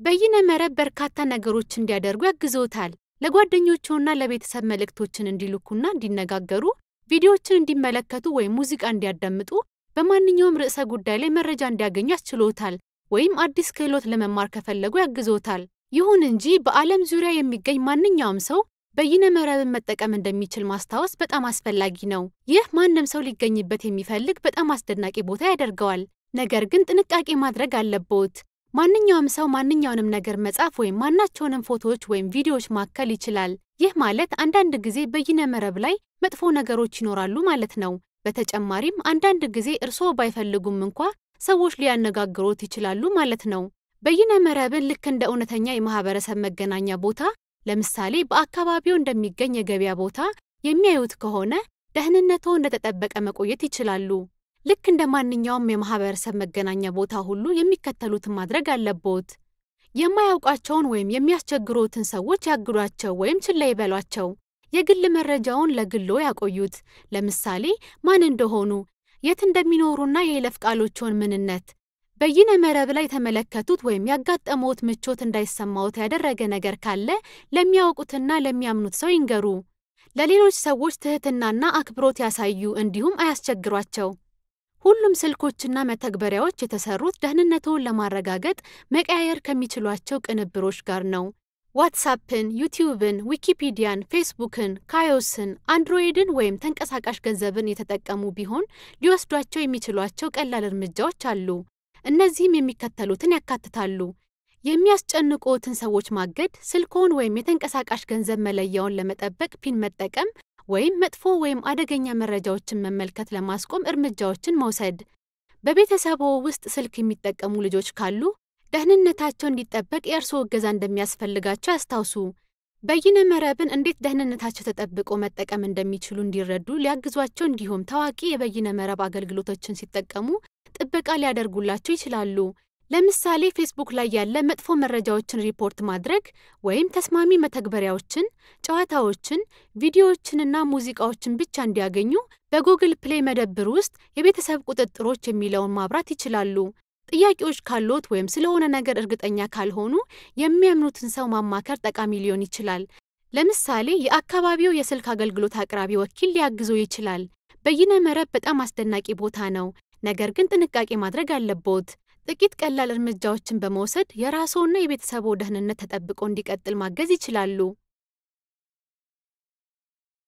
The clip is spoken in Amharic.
በይነ መረብ በርካታ ነገሮች እንዲያደርጉ ያግዞታል። ለጓደኞቹና ለቤተሰብ መልእክቶችን እንዲልኩና እንዲነጋገሩ፣ ቪዲዮዎችን እንዲመለከቱ ወይም ሙዚቃ እንዲያዳምጡ፣ በማንኛውም ርዕሰ ጉዳይ ላይ መረጃ እንዲያገኙ ያስችሎታል። ወይም አዲስ ክህሎት ለመማር ከፈለጉ ያግዞታል። ይሁን እንጂ በዓለም ዙሪያ የሚገኝ ማንኛውም ሰው በይነ መረብን መጠቀም እንደሚችል ማስታወስ በጣም አስፈላጊ ነው። ይህ ማንም ሰው ሊገኝበት የሚፈልግ በጣም አስደናቂ ቦታ ያደርገዋል። ነገር ግን ጥንቃቄ ማድረግ አለብዎት። ማንኛውም ሰው ማንኛውንም ነገር መጻፍ ወይም ማናቸውንም ፎቶዎች ወይም ቪዲዮዎች ማከል ይችላል። ይህ ማለት አንዳንድ ጊዜ በይነ መረብ ላይ መጥፎ ነገሮች ይኖራሉ ማለት ነው። በተጨማሪም አንዳንድ ጊዜ እርስዎ ባይፈልጉም እንኳ ሰዎች ሊያነጋግሩት ይችላሉ ማለት ነው። በይነ መረብን ልክ እንደ እውነተኛ የማህበረሰብ መገናኛ ቦታ፣ ለምሳሌ በአካባቢው እንደሚገኝ የገበያ ቦታ የሚያዩት ከሆነ ደህንነትዎ እንደተጠበቀ መቆየት ይችላሉ። ልክ እንደ ማንኛውም የማህበረሰብ መገናኛ ቦታ ሁሉ የሚከተሉትን ማድረግ አለብዎት። የማያውቋቸውን ወይም የሚያስቸግሩትን ሰዎች ያግዷቸው ወይም ችላ ይበሏቸው። የግል መረጃውን ለግልዎ ያቆዩት። ለምሳሌ ማን እንደሆኑ፣ የት እንደሚኖሩና የይለፍ ቃሎችዎን ምንነት። በይነ መረብ ላይ የተመለከቱት ወይም ያጋጠመዎት ምቾት እንዳይሰማዎት ያደረገ ነገር ካለ ለሚያውቁትና ለሚያምኑት ሰው ይንገሩ። ለሌሎች ሰዎች ትህትናና አክብሮት ያሳዩ፣ እንዲሁም አያስቸግሯቸው። ሁሉም ስልኮችና መተግበሪያዎች የተሰሩት ደህንነትዎን ለማረጋገጥ መቀያየር ከሚችሏቸው ቅንብሮች ጋር ነው። ዋትስአፕን፣ ዩቲዩብን፣ ዊኪፒዲያን፣ ፌስቡክን፣ ካዮስን፣ አንድሮይድን ወይም ተንቀሳቃሽ ገንዘብን የተጠቀሙ ቢሆን ሊወስዷቸው የሚችሏቸው ቀላል እርምጃዎች አሉ። እነዚህም የሚከተሉትን ያካትታሉ። የሚያስጨንቁዎትን ሰዎች ማገድ፣ ስልክዎን ወይም የተንቀሳቃሽ ገንዘብ መለያውን ለመጠበቅ ፒን መጠቀም፣ ወይም መጥፎ ወይም አደገኛ መረጃዎችን መመልከት ለማስቆም እርምጃዎችን መውሰድ። በቤተሰብዎ ውስጥ ስልክ የሚጠቀሙ ልጆች ካሉ ደህንነታቸው እንዲጠበቅ የእርስዎ እገዛ እንደሚያስፈልጋቸው ያስታውሱ። በይነ መረብን እንዴት ደህንነታቸው ተጠብቆ መጠቀም እንደሚችሉ እንዲረዱ ሊያግዟቸው፣ እንዲሁም ታዋቂ የበይነ መረብ አገልግሎቶችን ሲጠቀሙ ጥበቃ ሊያደርጉላቸው ይችላሉ። ለምሳሌ ፌስቡክ ላይ ያለ መጥፎ መረጃዎችን ሪፖርት ማድረግ፣ ወይም ተስማሚ መተግበሪያዎችን፣ ጨዋታዎችን፣ ቪዲዮዎችንና ሙዚቃዎችን ብቻ እንዲያገኙ በጉግል ፕሌይ መደብር ውስጥ የቤተሰብ ቁጥጥሮች የሚለውን ማብራት ይችላሉ። ጥያቄዎች ካሉት ወይም ስለሆነ ነገር እርግጠኛ ካልሆኑ የሚያምኑትን ሰው ማማከር ጠቃሚ ሊሆን ይችላል። ለምሳሌ የአካባቢው የስልክ አገልግሎት አቅራቢ ወኪል ሊያግዞ ይችላል። በይነ መረብ በጣም አስደናቂ ቦታ ነው፣ ነገር ግን ጥንቃቄ ማድረግ አለብዎት። ጥቂት ቀላል እርምጃዎችን በመውሰድ የራስዎና የቤተሰብዎ ደህንነት ተጠብቆ እንዲቀጥል ማገዝ ይችላሉ።